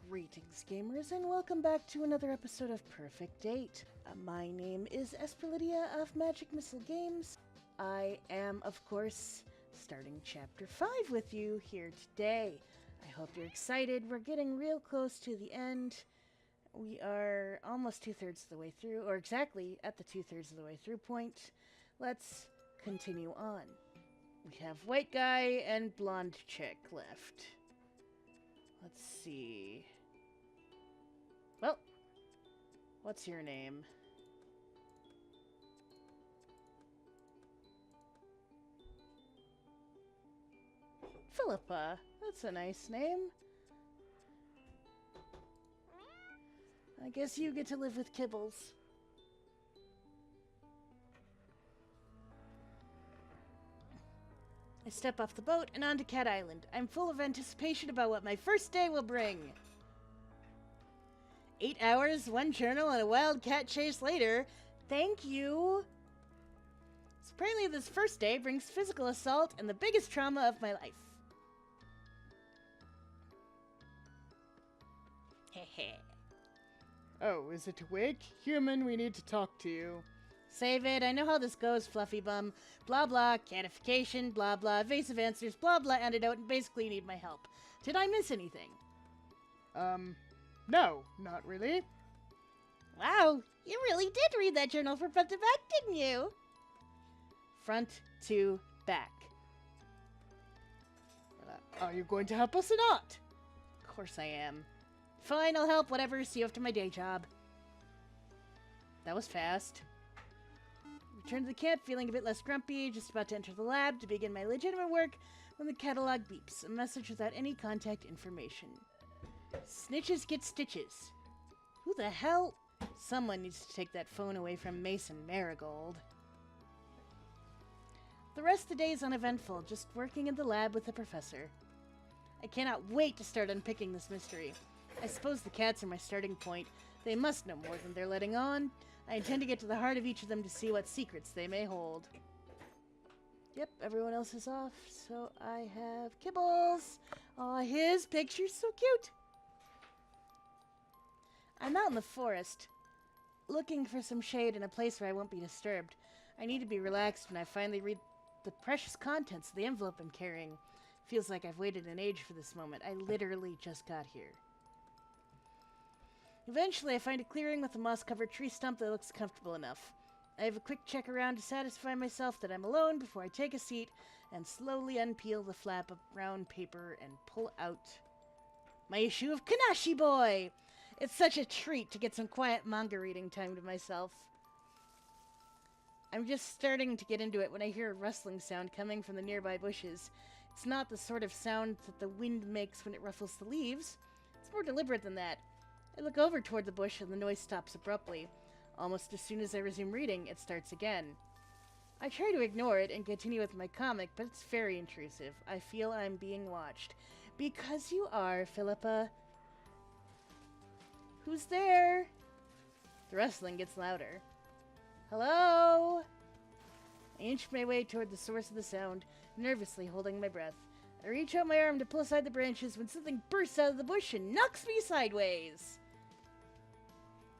Greetings, gamers, and welcome back to another episode of Purrfect Date. My name is Esperlydia of Magic Missile Games. I am, of course, starting Chapter 5 with you here today. I hope you're excited. We're getting real close to the end. We are almost 2/3 of the way through, or exactly at the 2/3 of the way through point. Let's continue on. We have white guy and blonde chick left. Let's see. Well, what's your name? Philippa. That's a nice name. I guess you get to live with Kibbles. I step off the boat and onto Cat Island. I'm full of anticipation about what my first day will bring. 8 hours, 1 journal, and a wild cat chase later. Thank you. So apparently this first day brings physical assault and the biggest trauma of my life. Hehe. Oh, is it awake? Human, we need to talk to you. Save it. I know how this goes, Fluffy Bum. Blah blah, catification, blah blah, evasive answers, blah blah, antidote, and basically you need my help. Did I miss anything? No, not really. Wow, you really did read that journal from front to back, didn't you? Front to back. Are you going to help us or not? Of course I am. Fine, I'll help, whatever, see you after my day job. That was fast. Return to the camp, feeling a bit less grumpy, just about to enter the lab to begin my legitimate work when the catalog beeps. A message without any contact information. Snitches get stitches. Who the hell? Someone needs to take that phone away from Mason Marigold. The rest of the day is uneventful, just working in the lab with the professor. I cannot wait to start unpicking this mystery. I suppose the cats are my starting point. They must know more than they're letting on. I intend to get to the heart of each of them to see what secrets they may hold. Yep, everyone else is off, so I have Kibbles. Aw, his picture's so cute. I'm out in the forest, looking for some shade and a place where I won't be disturbed. I need to be relaxed when I finally read the precious contents of the envelope I'm carrying. Feels like I've waited an age for this moment. I literally just got here. Eventually, I find a clearing with a moss-covered tree stump that looks comfortable enough. I have a quick check around to satisfy myself that I'm alone before I take a seat and slowly unpeel the flap of brown paper and pull out my issue of Kanashi Boy! It's such a treat to get some quiet manga reading time to myself. I'm just starting to get into it when I hear a rustling sound coming from the nearby bushes. It's not the sort of sound that the wind makes when it ruffles the leaves. It's more deliberate than that. I look over toward the bush and the noise stops abruptly. Almost as soon as I resume reading, it starts again. I try to ignore it and continue with my comic, but it's very intrusive. I feel I'm being watched. Because you are, Philippa. Who's there? The rustling gets louder. Hello? I inch my way toward the source of the sound, nervously holding my breath. I reach out my arm to pull aside the branches when something bursts out of the bush and knocks me sideways.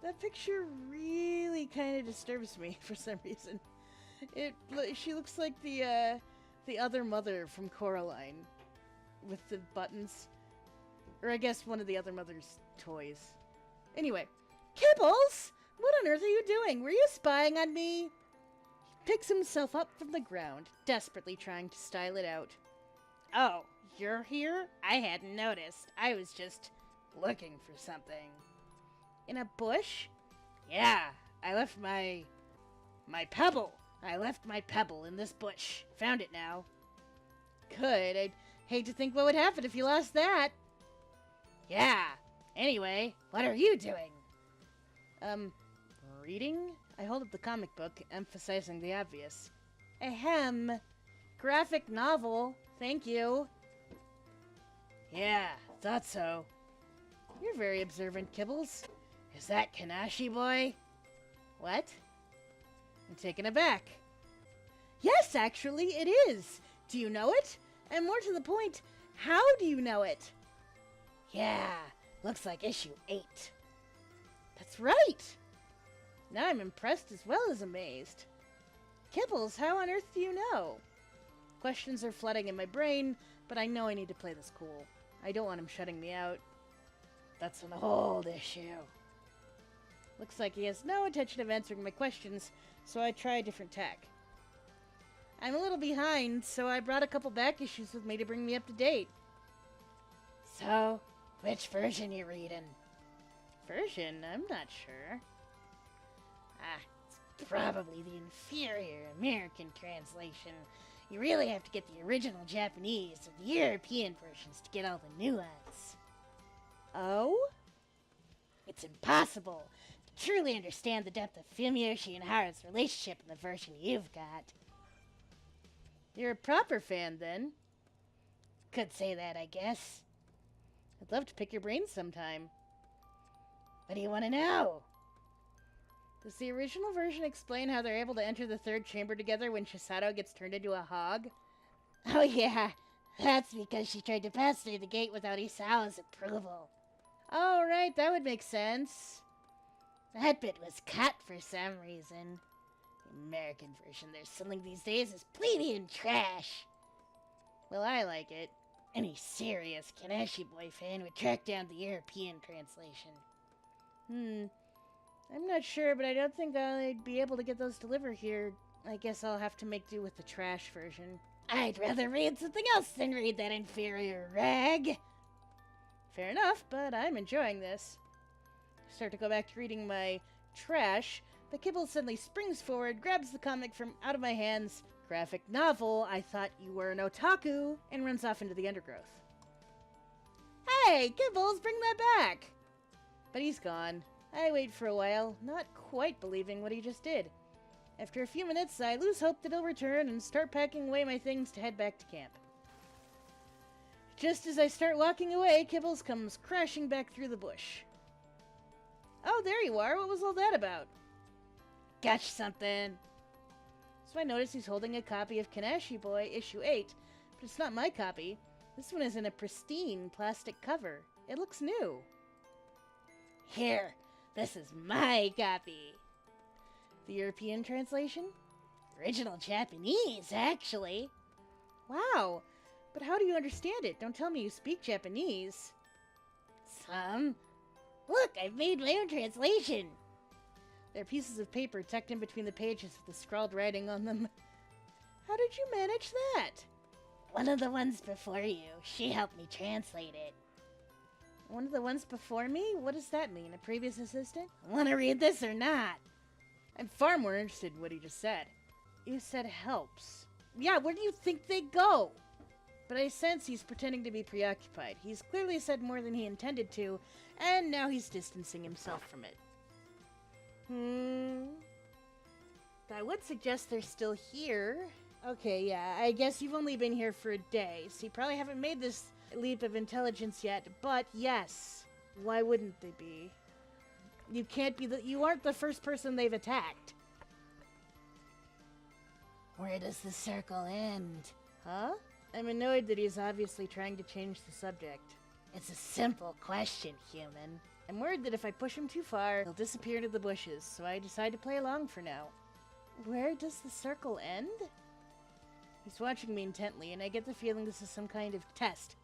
That picture really kind of disturbs me for some reason. She looks like the other mother from Coraline with the buttons. Or I guess one of the other mother's toys. Anyway, Kibbles! What on earth are you doing? Were you spying on me? He picks himself up from the ground, desperately trying to style it out. Oh, you're here? I hadn't noticed. I was just looking for something. In a bush? Yeah, I left my pebble. I left my pebble in this bush. Found it now. Good. I'd hate to think what would happen if you lost that. Yeah. Anyway, what are you doing? Reading? I hold up the comic book, emphasizing the obvious. Ahem. Graphic novel. Thank you. Yeah, thought so. You're very observant, Kibbles. Is that Kanashi Boy? What? I'm taken aback. Yes, actually, it is. Do you know it? And more to the point, how do you know it? Yeah, Looks like issue 8. That's right! Now I'm impressed as well as amazed. Kibbles, how on earth do you know? Questions are flooding in my brain, but I know I need to play this cool. I don't want him shutting me out. That's an old issue. Looks like he has no intention of answering my questions, so I try a different tack. I'm a little behind, so I brought a couple back issues with me to bring me up to date. So, which version you reading? Version? I'm not sure. It's probably the inferior American translation. You really have to get the original Japanese or the European versions to get all the nuance. Oh? It's impossible to truly understand the depth of Fumiyoshi and Haru's relationship in the version you've got. You're a proper fan, then? Could say that, I guess. I'd love to pick your brains sometime. What do you want to know? Does the original version explain how they're able to enter the third chamber together when Chisato gets turned into a hog? Oh yeah, that's because she tried to pass through the gate without Isao's approval. Oh, right, that would make sense. That bit was cut for some reason. The American version they're selling these days is plebeian trash. Well, I like it. Any serious Kanashi Boy fan would track down the European translation. I'm not sure, but I don't think I'd be able to get those delivered here. I guess I'll have to make do with the trash version. I'd rather read something else than read that inferior rag. Fair enough, but I'm enjoying this. I start to go back to reading my trash, but Kibble suddenly springs forward, grabs the comic from out of my hands, graphic novel, I thought you were an otaku, and runs off into the undergrowth. Hey, Kibbles, bring that back! But he's gone. I wait for a while, not quite believing what he just did. After a few minutes, I lose hope that he'll return and start packing away my things to head back to camp. Just as I start walking away, Kibbles comes crashing back through the bush. Oh, there you are. What was all that about? Gotcha something. So I notice he's holding a copy of Kanashi Boy issue 8, but it's not my copy. This one is in a pristine plastic cover. It looks new. Here, this is my copy. The European translation? Original Japanese, actually. Wow, but how do you understand it? Don't tell me you speak Japanese. Some. Look, I've made my own translation. There are pieces of paper tucked in between the pages with the scrawled writing on them. How did you manage that? One of the ones before you. She helped me translate it. One of the ones before me? What does that mean? A previous assistant? Want to read this or not? I'm far more interested in what he just said. You said helps. Yeah, where do you think they go? But I sense he's pretending to be preoccupied. He's clearly said more than he intended to, and now he's distancing himself from it. I would suggest they're still here. Okay, yeah, I guess you've only been here for a day, so you probably haven't made this leap of intelligence yet, but yes. Why wouldn't they be? You can't be you aren't the first person they've attacked. Where does the circle end? Huh? I'm annoyed that he's obviously trying to change the subject. It's a simple question, human. I'm worried that if I push him too far, he'll disappear into the bushes, so I decide to play along for now. Where does the circle end? He's watching me intently, and I get the feeling this is some kind of test.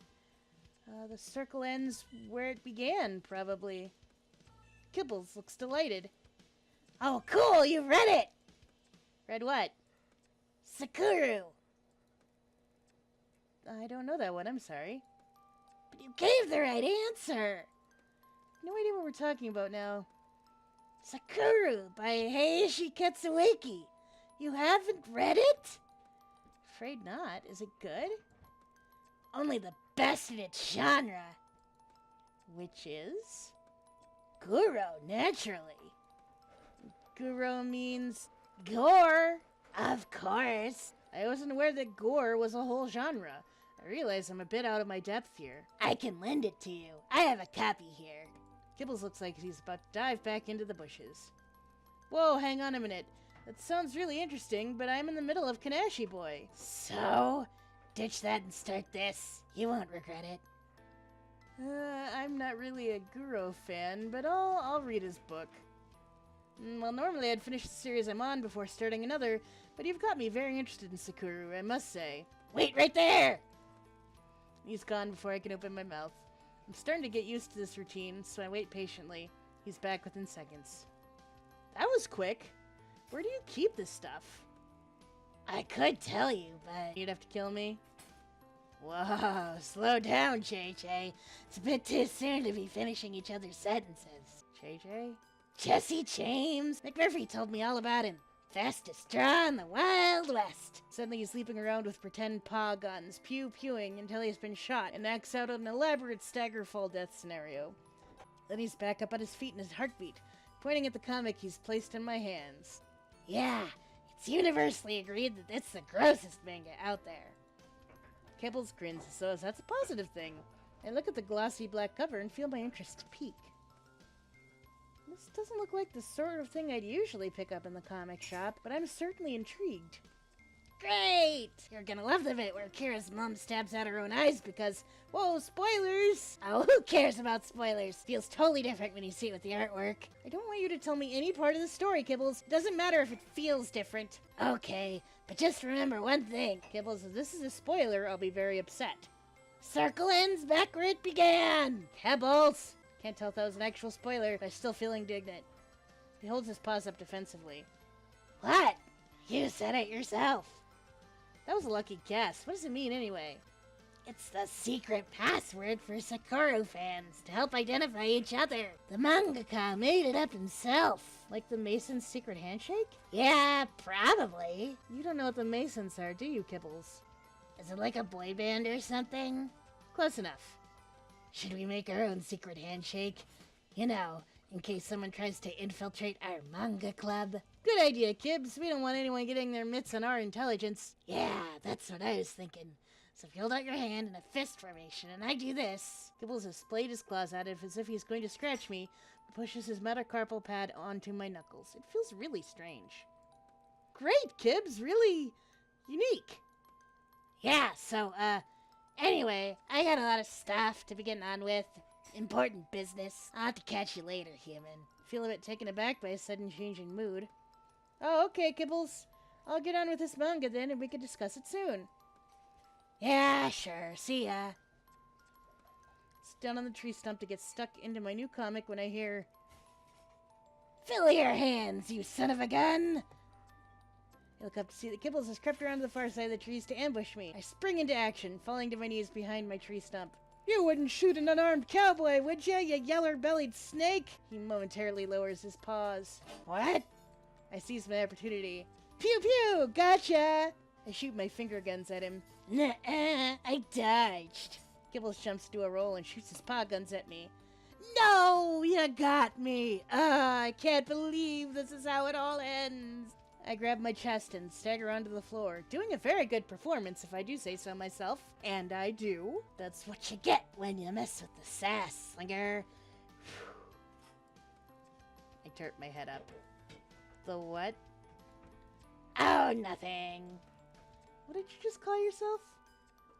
The circle ends where it began, probably. Kibbles looks delighted. Oh, cool! You read it! Read what? Sakuru! I don't know that one, I'm sorry. But you gave the right answer! No idea what we're talking about now. Sakuru by Heiichi Katsueki. You haven't read it? Afraid not. Is it good? Only the best in its genre. Which is? Guro, naturally. Guro means gore. Of course. I wasn't aware that gore was a whole genre. I realize I'm a bit out of my depth here. I can lend it to you. I have a copy here. Kibbles looks like he's about to dive back into the bushes. Whoa, hang on a minute. That sounds really interesting, but I'm in the middle of Kanashi Boy. So, ditch that and start this. You won't regret it. I'm not really a Guro fan, but I'll read his book. Well, normally I'd finish the series I'm on before starting another, but you've got me very interested in Sakura, I must say. Wait right there! He's gone before I can open my mouth. I'm starting to get used to this routine, so I wait patiently. He's back within seconds. That was quick. Where do you keep this stuff? I could tell you, but You'd have to kill me? whoa, slow down, JJ. It's a bit too soon to be finishing each other's sentences. JJ? Jesse James! McMurphy told me all about him. Fastest draw in the Wild West. Suddenly he's leaping around with pretend paw guns, pew-pewing until he's been shot, and acts out an elaborate stagger-fall death scenario. Then he's back up on his feet in his heartbeat, pointing at the comic he's placed in my hands. Yeah, it's universally agreed that it's the grossest manga out there. Kibbles grins as though that's a positive thing. I look at the glossy black cover and feel my interest peak. This doesn't look like the sort of thing I'd usually pick up in the comic shop, but I'm certainly intrigued. Great! You're gonna love the bit where Kira's mom stabs out her own eyes because, Whoa, spoilers! oh, who cares about spoilers? Feels totally different when you see it with the artwork. I don't want you to tell me any part of the story, Kibbles. Doesn't matter if it feels different. Okay, but just remember one thing. Kibbles, if this is a spoiler, I'll be very upset. Circle ends back where it began! Kibbles! Can't tell if that was an actual spoiler, but I still feel indignant. He holds his paws up defensively. What? You said it yourself. That was a lucky guess. What does it mean anyway? It's the secret password for Sakura fans to help identify each other. The mangaka made it up himself. Like the Mason's secret handshake? Yeah, probably. You don't know what the Masons are, do you, Kibbles? Is it like a boy band or something? Close enough. Should we make our own secret handshake? You know, in case someone tries to infiltrate our manga club. Good idea, Kibbs. We don't want anyone getting their mitts on our intelligence. Yeah, that's what I was thinking. So if you hold out your hand in a fist formation and I do this... Kibbles has splayed his claws at it as if he's going to scratch me, but pushes his metacarpal pad onto my knuckles. It feels really strange. Great, Kibbs! Really unique. Yeah, so, anyway, I got a lot of stuff to be getting on with. Important business. I'll have to catch you later, human. Feel a bit taken aback by a sudden change in mood. Oh, okay, Kibbles. I'll get on with this manga then, and we can discuss it soon. Yeah, sure. See ya. Sit down on the tree stump to get stuck into my new comic when I hear... Fill your hands, you son of a gun! I look up to see that Kibbles has crept around to the far side of the trees to ambush me. I spring into action, falling to my knees behind my tree stump. You wouldn't shoot an unarmed cowboy, would ya, you yeller-bellied snake? He momentarily lowers his paws. What? I seize my opportunity. Pew pew! Gotcha! I shoot my finger guns at him. Nuh-uh, I dodged. Kibbles jumps to a roll and shoots his paw guns at me. No, you got me. I can't believe this is how it all ends. I grab my chest and stagger onto the floor, doing a very good performance if I do say so myself. And I do. That's what you get when you mess with the sass, slinger. I turp my head up. The what? Oh, nothing. What did you just call yourself?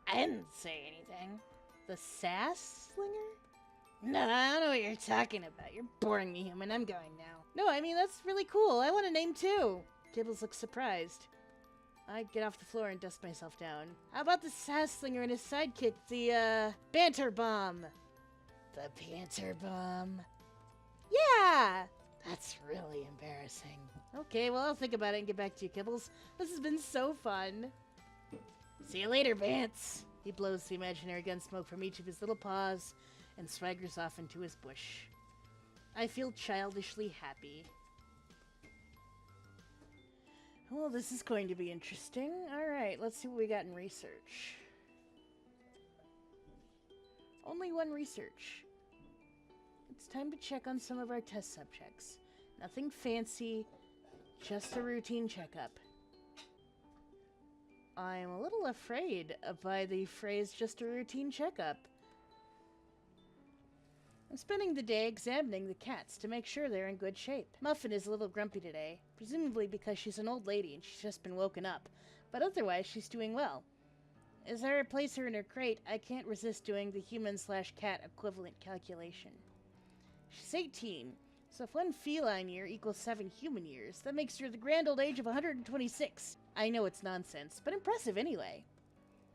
I didn't say anything. The sass slinger? No, I don't know what you're talking about. You're boring me, human. I'm going now. No, I mean, that's really cool. I want a name too. Kibbles looks surprised. I get off the floor and dust myself down. How about the sass slinger and his sidekick, the, banter bomb? The Banter Bomb? Yeah! That's really embarrassing. Okay, well, I'll think about it and get back to you, Kibbles. This has been so fun. See you later, Vance. He blows the imaginary gun smoke from each of his little paws and swaggers off into his bush. I feel childishly happy. Well, this is going to be interesting. Alright, let's see what we got in research. Only one research. It's time to check on some of our test subjects. Nothing fancy, just a routine checkup. I'm a little afraid by the phrase just a routine checkup. I'm spending the day examining the cats to make sure they're in good shape. Muffin is a little grumpy today, presumably because she's an old lady and she's just been woken up, but otherwise she's doing well. As I replace her in her crate, I can't resist doing the human/cat equivalent calculation. She's 18, so if 1 feline year equals 7 human years, that makes her the grand old age of 126. I know it's nonsense, but impressive anyway.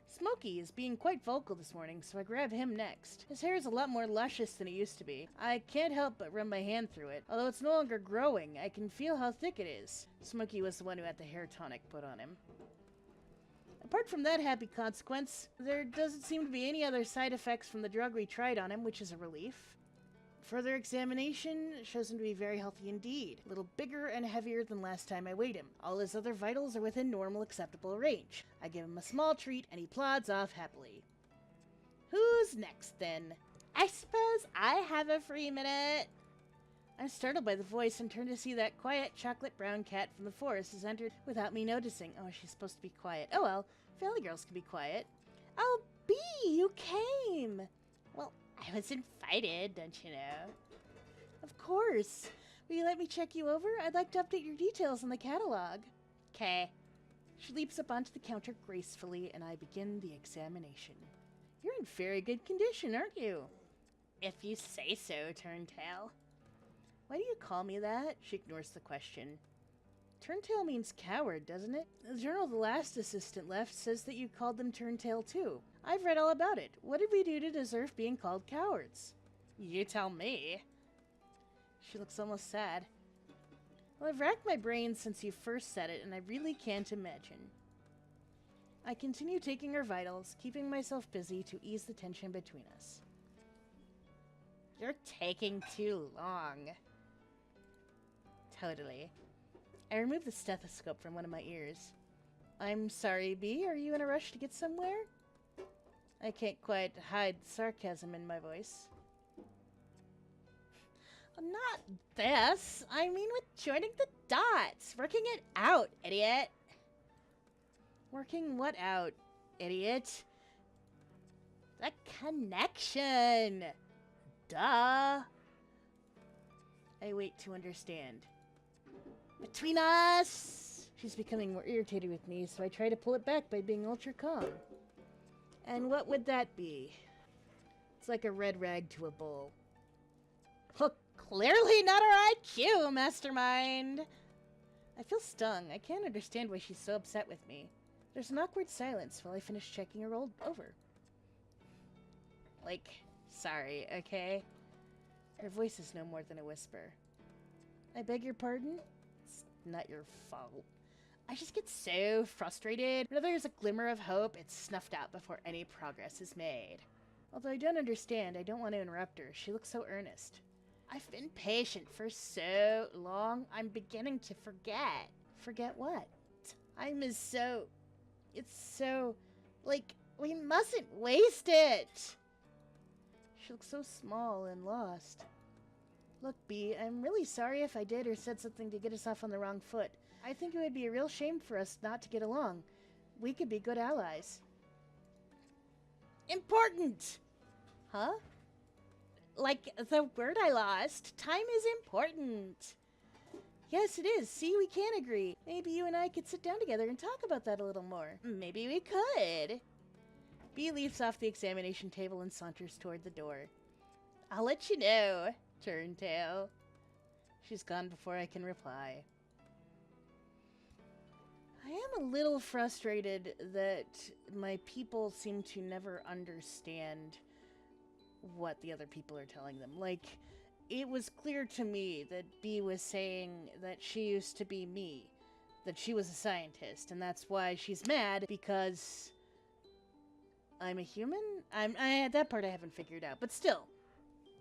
Smokey is being quite vocal this morning, so I grab him next. His hair is a lot more luscious than it used to be. I can't help but run my hand through it. Although it's no longer growing, I can feel how thick it is. Smokey was the one who had the hair tonic put on him. Apart from that happy consequence, there doesn't seem to be any other side effects from the drug we tried on him, which is a relief. Further examination shows him to be very healthy indeed, a little bigger and heavier than last time I weighed him. All his other vitals are within normal acceptable range. I give him a small treat and he plods off happily. Who's next then? I suppose I have a free minute. I'm startled by the voice and turn to see that quiet chocolate brown cat from the forest has entered without me noticing. Oh, she's supposed to be quiet. Oh well, Valley Girls can be quiet. Oh, Bee, you came! Well, I was invited, don't you know? Of course. Will you let me check you over? I'd like to update your details in the catalog. 'Kay. She leaps up onto the counter gracefully, and I begin the examination. You're in very good condition, aren't you? If you say so, Turntail. Why do you call me that? She ignores the question. Turntail means coward, doesn't it? The journal the last assistant left says that you called them Turntail too. I've read all about it. What did we do to deserve being called cowards? You tell me. She looks almost sad. Well, I've racked my brains since you first said it, and I really can't imagine. I continue taking her vitals, keeping myself busy to ease the tension between us. You're taking too long. Totally. I remove the stethoscope from one of my ears. I'm sorry, Bee. Are you in a rush to get somewhere? I can't quite hide sarcasm in my voice. Not this. I mean with joining the dots. Working it out, idiot. Working what out, idiot? The connection. Duh. I wait to understand. Between us! She's becoming more irritated with me, so I try to pull it back by being ultra calm. And what would that be? It's like a red rag to a bull. Well, clearly not our IQ, mastermind! I feel stung. I can't understand why she's so upset with me. There's an awkward silence while I finish checking her over. Like, sorry, okay? Her voice is no more than a whisper. I beg your pardon? It's not your fault. I just get so frustrated. Whenever there's a glimmer of hope, it's snuffed out before any progress is made. Although I don't understand, I don't want to interrupt her. She looks so earnest. I've been patient for so long, I'm beginning to forget. Forget what? Time is so... It's so... Like, we mustn't waste it! She looks so small and lost. Look, Bee, I'm really sorry if I did or said something to get us off on the wrong foot. I think it would be a real shame for us not to get along. We could be good allies. Important! Huh? Like the word I lost. Time is important. Yes, it is. See, we can agree. Maybe you and I could sit down together and talk about that a little more. Maybe we could. Bee leaps off the examination table and saunters toward the door. I'll let you know, Turntail. She's gone before I can reply. I am a little frustrated that my people seem to never understand what the other people are telling them. Like, it was clear to me that Bee was saying that she used to be me, that she was a scientist, and that's why she's mad, because I'm a human? That part I haven't figured out, but still.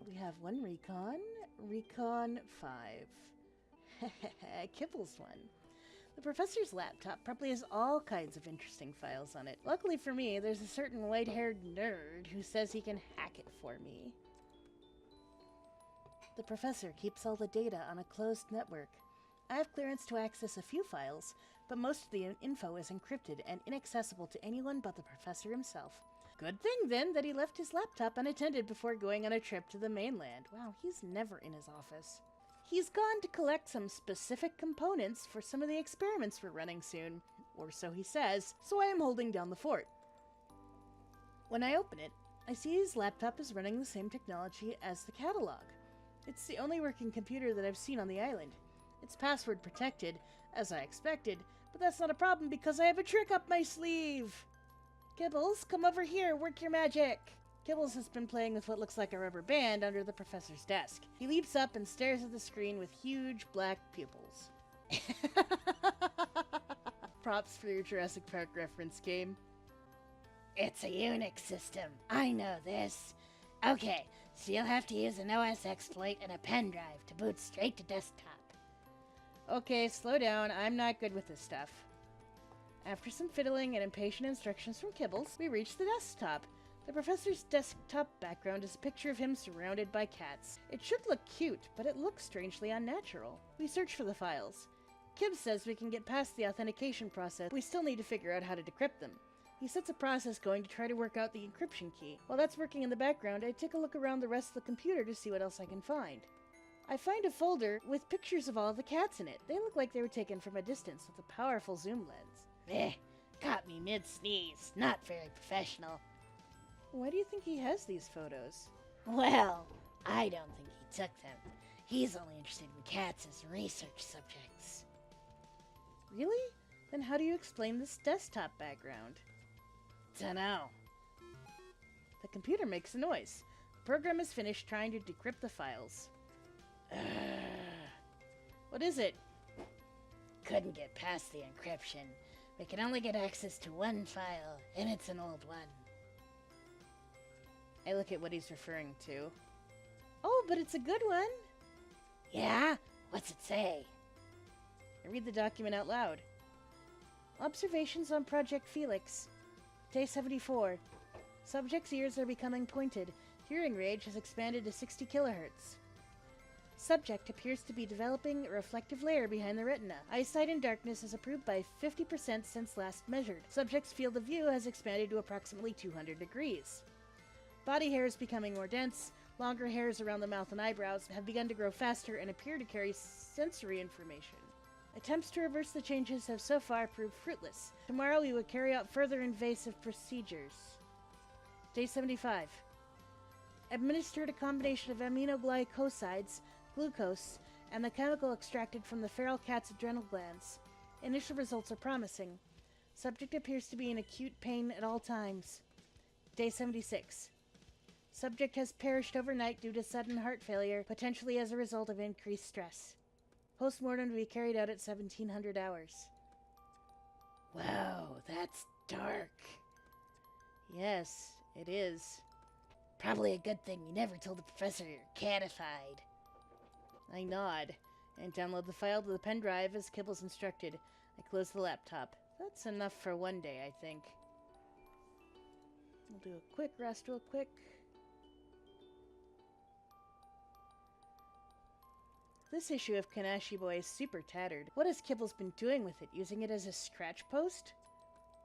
We have one Recon 5. Kibble's one. The professor's laptop probably has all kinds of interesting files on it. Luckily for me, there's a certain white-haired nerd who says he can hack it for me. The professor keeps all the data on a closed network. I have clearance to access a few files, but most of the info is encrypted and inaccessible to anyone but the professor himself. Good thing, then, that he left his laptop unattended before going on a trip to the mainland. Wow, he's never in his office. He's gone to collect some specific components for some of the experiments we're running soon, or so he says, so I am holding down the fort. When I open it, I see his laptop is running the same technology as the catalog. It's the only working computer that I've seen on the island. It's password protected, as I expected, but that's not a problem because I have a trick up my sleeve! Kibbles, come over here, work your magic! Kibbles has been playing with what looks like a rubber band under the professor's desk. He leaps up and stares at the screen with huge black pupils. Props for your Jurassic Park reference, game. It's a Unix system. I know this. Okay, so you'll have to use an OS exploit and a pen drive to boot straight to desktop. Okay, slow down. I'm not good with this stuff. After some fiddling and impatient instructions from Kibbles, we reach the desktop. The professor's desktop background is a picture of him surrounded by cats. It should look cute, but it looks strangely unnatural. We search for the files. Kib says we can get past the authentication process, we still need to figure out how to decrypt them. He sets a process going to try to work out the encryption key. While that's working in the background, I take a look around the rest of the computer to see what else I can find. I find a folder with pictures of all of the cats in it. They look like they were taken from a distance with a powerful zoom lens. Caught me mid-sneeze. Not very professional. Why do you think he has these photos? Well, I don't think he took them. He's only interested in cats as research subjects. Really? Then how do you explain this desktop background? Dunno. The computer makes a noise. The program is finished trying to decrypt the files. What is it? Couldn't get past the encryption. We can only get access to one file, and it's an old one. I look at what he's referring to. Oh, but it's a good one! Yeah? What's it say? I read the document out loud. Observations on Project Felix. Day 74. Subject's ears are becoming pointed. Hearing range has expanded to 60 kilohertz. Subject appears to be developing a reflective layer behind the retina. Eyesight in darkness is improved by 50% since last measured. Subject's field of view has expanded to approximately 200 degrees. Body hair is becoming more dense. Longer hairs around the mouth and eyebrows have begun to grow faster and appear to carry sensory information. Attempts to reverse the changes have so far proved fruitless. Tomorrow we will carry out further invasive procedures. Day 75. Administered a combination of aminoglycosides, glucose, and the chemical extracted from the feral cat's adrenal glands. Initial results are promising. Subject appears to be in acute pain at all times. Day 76. Subject has perished overnight due to sudden heart failure, potentially as a result of increased stress. Postmortem to be carried out at 1700 hours. Wow, that's dark. Yes, it is. Probably a good thing you never told the professor you're catified. I nod and download the file to the pen drive as Kibbles instructed. I close the laptop. That's enough for one day, I think. We'll do a quick rest real quick. This issue of Kanashi Boy is super tattered. What has Kibbles been doing with it? Using it as a scratch post?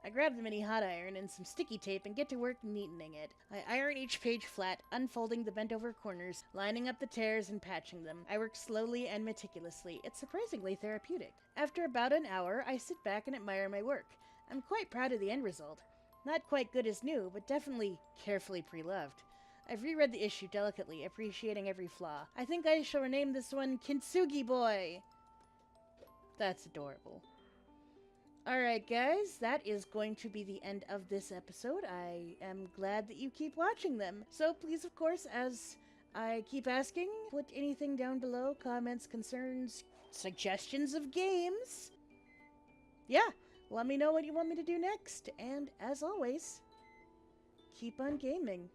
I grab the mini hot iron and some sticky tape and get to work neatening it. I iron each page flat, unfolding the bent over corners, lining up the tears and patching them. I work slowly and meticulously. It's surprisingly therapeutic. After about an hour, I sit back and admire my work. I'm quite proud of the end result. Not quite good as new, but definitely carefully pre-loved. I've reread the issue delicately, appreciating every flaw. I think I shall rename this one Kintsugi Boy. That's adorable. Alright guys, that is going to be the end of this episode. I am glad that you keep watching them. So please, of course, as I keep asking, put anything down below, comments, concerns, suggestions of games. Yeah, let me know what you want me to do next. And as always, keep on gaming.